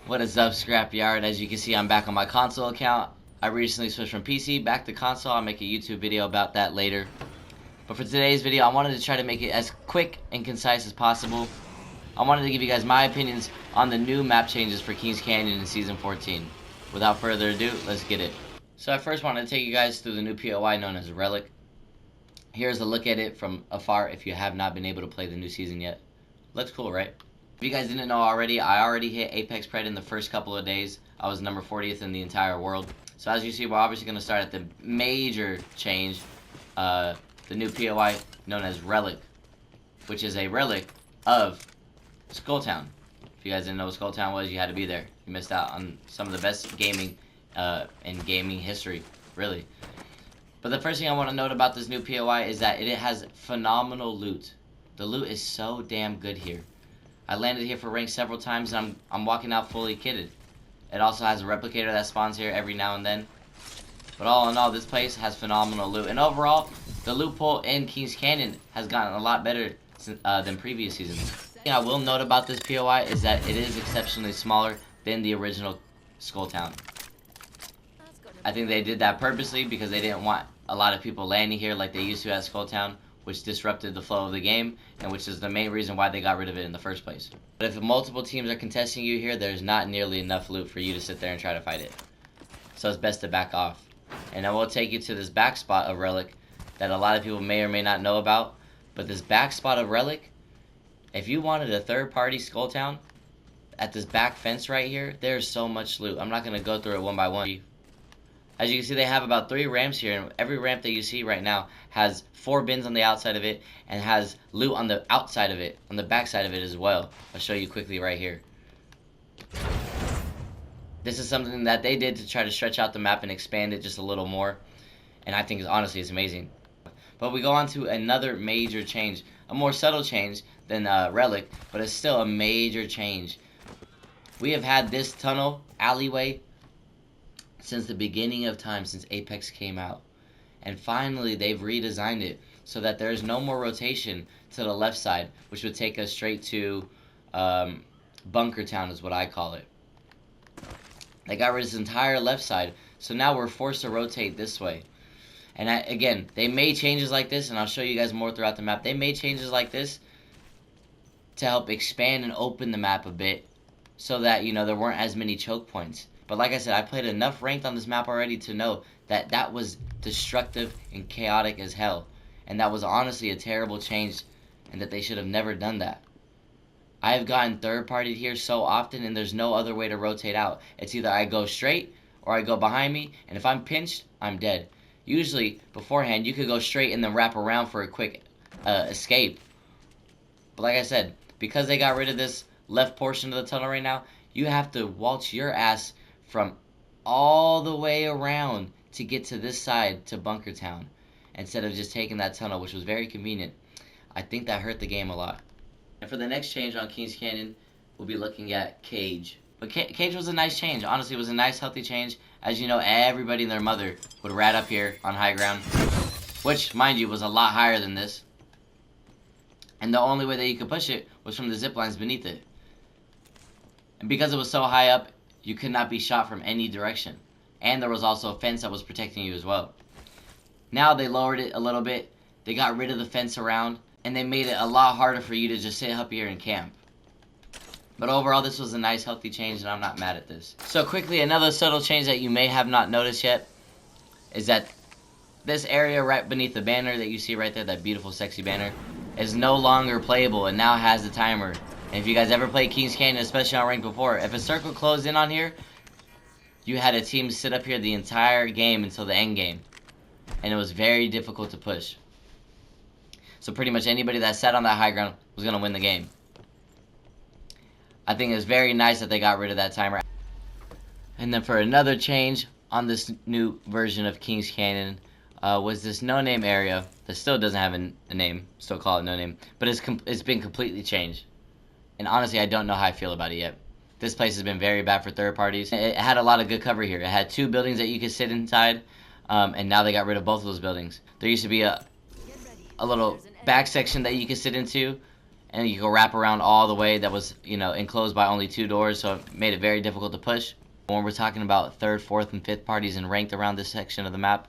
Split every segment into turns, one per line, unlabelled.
What is up, Scrapyard? As you can see, I'm back on my console account. I recently switched from PC back to console. I'll make a YouTube video about that later. But for today's video, I wanted to try to make it as quick and concise as possible. I wanted to give you guys my opinions on the new map changes for Kings Canyon in Season 14. Without further ado, let's get it. So I first wanted to take you guys through the new POI known as Relic. Here's a look at it from afar if you have not been able to play the new season yet. Looks cool, right? If you guys didn't know already, I already hit Apex Pred in the first couple of days. I was number 40th in the entire world. So as you see, we're obviously going to start at the major change, the new POI known as Relic, which is a relic of Skulltown. If you guys didn't know what Skulltown was, you had to be there. You missed out on some of the best gaming in gaming history, really. But the first thing I want to note about this new POI is that it has phenomenal loot. The loot is so damn good here. I landed here for rank several times and I'm walking out fully kitted. It also has a replicator that spawns here every now and then. But all in all, this place has phenomenal loot. And overall, the loot pool in Kings Canyon has gotten a lot better than previous seasons. The thing I will note about this POI is that it is exceptionally smaller than the original Skulltown. I think they did that purposely because they didn't want a lot of people landing here like they used to at Skulltown, which disrupted the flow of the game, and which is the main reason why they got rid of it in the first place. But if multiple teams are contesting you here, there's not nearly enough loot for you to sit there and try to fight it. So it's best to back off. And I will take you to this back spot of Relic that a lot of people may or may not know about. But this back spot of Relic, if you wanted a third-party Skulltown, at this back fence right here, there's so much loot. I'm not going to go through it one by one. As you can see, they have about 3 ramps here, and every ramp that you see right now has 4 bins on the outside of it and has loot on the outside of it, on the back side of it as well. I'll show you quickly right here. This is something that they did to try to stretch out the map and expand it just a little more, and I think honestly it's amazing. But we go on to another major change, a more subtle change than Relic, but it's still a major change. We have had this tunnel alleyway since the beginning of time, since Apex came out. And finally, they've redesigned it so that there's no more rotation to the left side, which would take us straight to Bunker Town is what I call it. They got rid of this entire left side, so now we're forced to rotate this way. And again, they made changes like this, and I'll show you guys more throughout the map. They made changes like this to help expand and open the map a bit so that, you know, there weren't as many choke points. But like I said, I played enough ranked on this map already to know that that was destructive and chaotic as hell. And that was honestly a terrible change, and that they should have never done that. I have gotten third-partied here so often, and there's no other way to rotate out. It's either I go straight or I go behind me, and if I'm pinched, I'm dead. Usually, beforehand, you could go straight and then wrap around for a quick escape. But like I said, because they got rid of this left portion of the tunnel right now, you have to waltz your ass from all the way around to get to this side to Bunker Town instead of just taking that tunnel, which was very convenient. I think that hurt the game a lot. And for the next change on Kings Canyon, we'll be looking at Cage. But Cage was a nice change. Honestly, it was a nice, healthy change. As you know, everybody and their mother would rat up here on high ground, which, mind you, was a lot higher than this. And the only way that you could push it was from the ziplines beneath it. And because it was so high up, you could not be shot from any direction. And there was also a fence that was protecting you as well. Now they lowered it a little bit. They got rid of the fence around. And they made it a lot harder for you to just sit up here and camp. But overall, this was a nice, healthy change, and I'm not mad at this. So quickly, another subtle change that you may have not noticed yet is that this area right beneath the banner that you see right there, that beautiful, sexy banner, is no longer playable and now has the timer. And if you guys ever played Kings Canyon, especially on ranked before, if a circle closed in on here, you had a team sit up here the entire game until the end game. And it was very difficult to push. So pretty much anybody that sat on that high ground was going to win the game. I think it's very nice that they got rid of that timer. And then for another change on this new version of Kings Canyon was this no-name area that still doesn't have a name. Still call it no-name. But it's been completely changed. And honestly, I don't know how I feel about it yet. This place has been very bad for third parties. It had a lot of good cover here. It had 2 buildings that you could sit inside, and now they got rid of both of those buildings. There used to be a little back section that you could sit into, and you go wrap around all the way. That was, enclosed by only 2 doors, so it made it very difficult to push. When we're talking about 3rd, 4th, and 5th parties and ranked around this section of the map,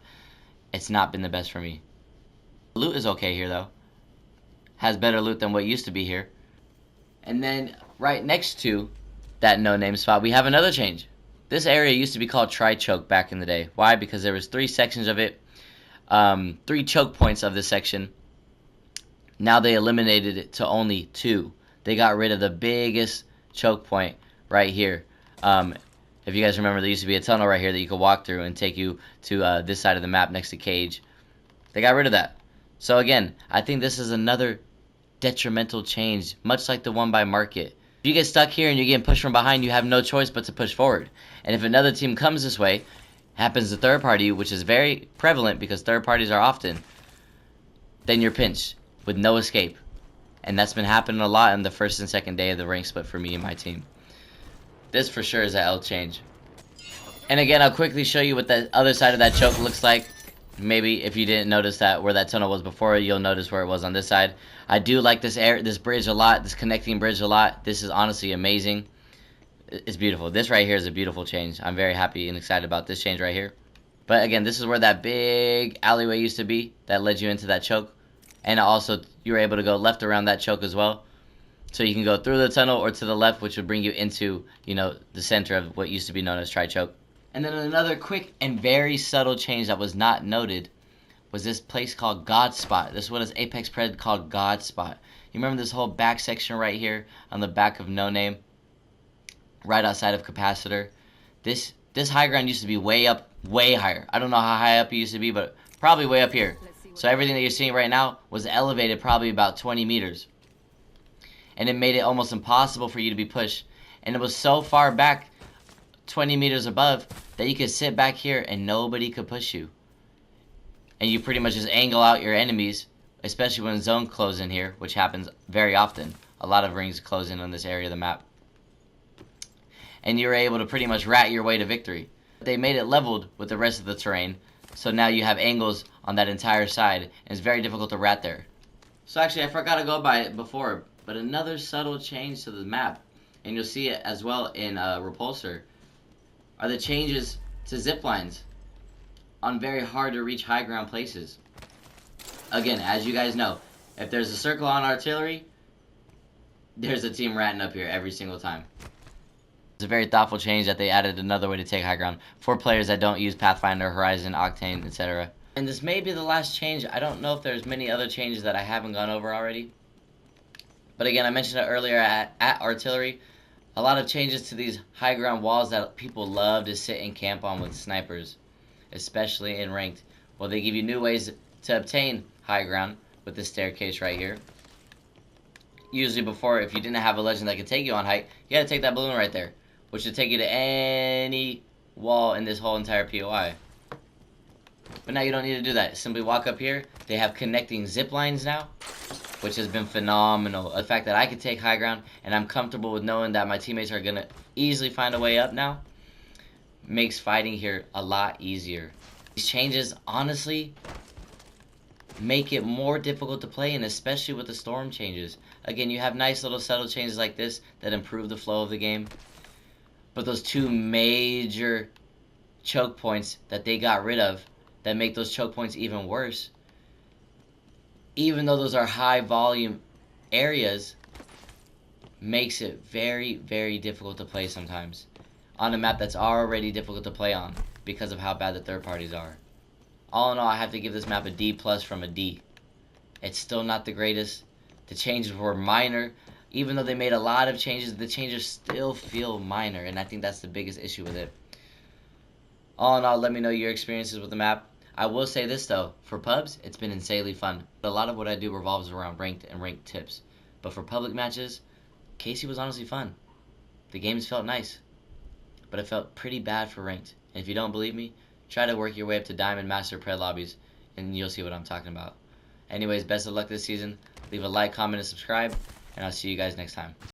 it's not been the best for me. Loot is okay here though. Has better loot than what used to be here. And then right next to that no-name spot, we have another change. This area used to be called Tri-Choke back in the day. Why? Because there was 3 sections of it, 3 choke points of this section. Now they eliminated it to only 2. They got rid of the biggest choke point right here. If you guys remember, there used to be a tunnel right here that you could walk through and take you to this side of the map next to Cage. They got rid of that. So again, I think this is another detrimental change, much like the one by Market. If you get stuck here and you're getting pushed from behind, you have no choice but to push forward. And if another team comes this way, happens to third party, which is very prevalent because third parties are often, then you're pinched with no escape. And that's been happening a lot in the first and second day of the rank split for me and my team. This for sure is an L change. And again, I'll quickly show you what the other side of that choke looks like. Maybe if you didn't notice that where that tunnel was before, you'll notice where it was on this side. I do like this bridge a lot, this connecting bridge a lot. This is honestly amazing. It's beautiful. This right here is a beautiful change. I'm very happy and excited about this change right here. But again, this is where that big alleyway used to be that led you into that choke. And also, you were able to go left around that choke as well. So you can go through the tunnel or to the left, which would bring you into, the center of what used to be known as Tri-Choke. And then another quick and very subtle change that was not noted was this place called God Spot. This is what is Apex Pred called God Spot. You remember this whole back section right here on the back of No Name, right outside of Capacitor? This high ground used to be way up, way higher. I don't know how high up it used to be, but probably way up here. So everything that you're seeing right now was elevated probably about 20 meters. And it made it almost impossible for you to be pushed. And it was so far back, 20 meters above, that you could sit back here and nobody could push you. And you pretty much just angle out your enemies, especially when zone close in here, which happens very often. A lot of rings close in on this area of the map. And you're able to pretty much rat your way to victory. They made it leveled with the rest of the terrain, so now you have angles on that entire side, and it's very difficult to rat there. So actually, I forgot to go by it before, but another subtle change to the map, and you'll see it as well in Repulsor, are the changes to ziplines on very hard to reach high ground places. Again, as you guys know, if there's a circle on artillery, there's a team ratting up here every single time. It's a very thoughtful change that they added another way to take high ground for players that don't use Pathfinder, Horizon, Octane, etc. And this may be the last change. I don't know if there's many other changes that I haven't gone over already. But again, I mentioned it earlier at Artillery. A lot of changes to these high ground walls that people love to sit and camp on with snipers, especially in ranked. Well, they give you new ways to obtain high ground with this staircase right here. Usually before, if you didn't have a legend that could take you on height, you had to take that balloon right there, which would take you to any wall in this whole entire POI. But now you don't need to do that. Simply walk up here. They have connecting zip lines now, which has been phenomenal. The fact that I can take high ground and I'm comfortable with knowing that my teammates are going to easily find a way up now makes fighting here a lot easier. These changes, honestly, make it more difficult to play, and especially with the storm changes. Again, you have nice little subtle changes like this that improve the flow of the game. But those 2 major choke points that they got rid of that make those choke points even worse, even though those are high volume areas, makes it very, very difficult to play sometimes on a map that's already difficult to play on because of how bad the third parties are. All in all, I have to give this map a D+ from a D. It's still not the greatest. The changes were minor. Even though they made a lot of changes, the changes still feel minor, and I think that's the biggest issue with it. All in all, let me know your experiences with the map. I will say this though, for pubs, it's been insanely fun. A lot of what I do revolves around ranked and ranked tips. But for public matches, Casey was honestly fun. The games felt nice, but it felt pretty bad for ranked. And if you don't believe me, try to work your way up to Diamond Master Pred lobbies, and you'll see what I'm talking about. Anyways, best of luck this season. Leave a like, comment, and subscribe, and I'll see you guys next time.